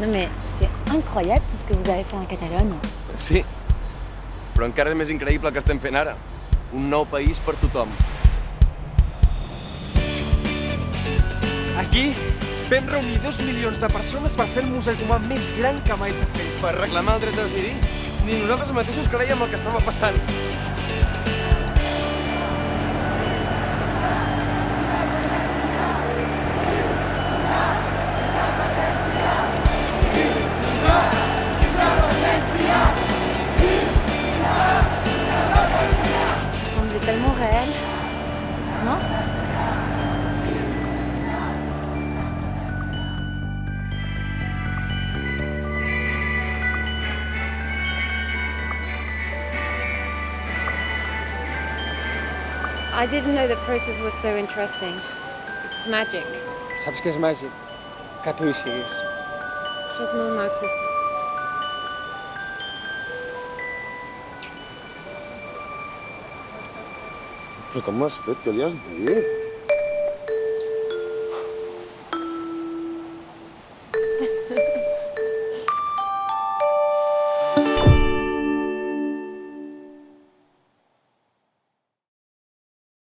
Non mais c'est incroyable tout ce que vous avez fait en Catalogne. Sí, però encara és més increïble el que estem fent ara. Un nou país per tothom. Aquí vam reunir 2 milions de persones per fer el mosaic humà més gran que mai s'ha fet. Per reclamar el dret a decidir, ni nosaltres mateixos creiem el que estava passant. Ça semblait tellement réel. Non? I didn't know the process was so interesting. It's magic. Saps què és màgic? Que tu hi siguis. Això és molt maco. Però com ho has fet? Què li has dit?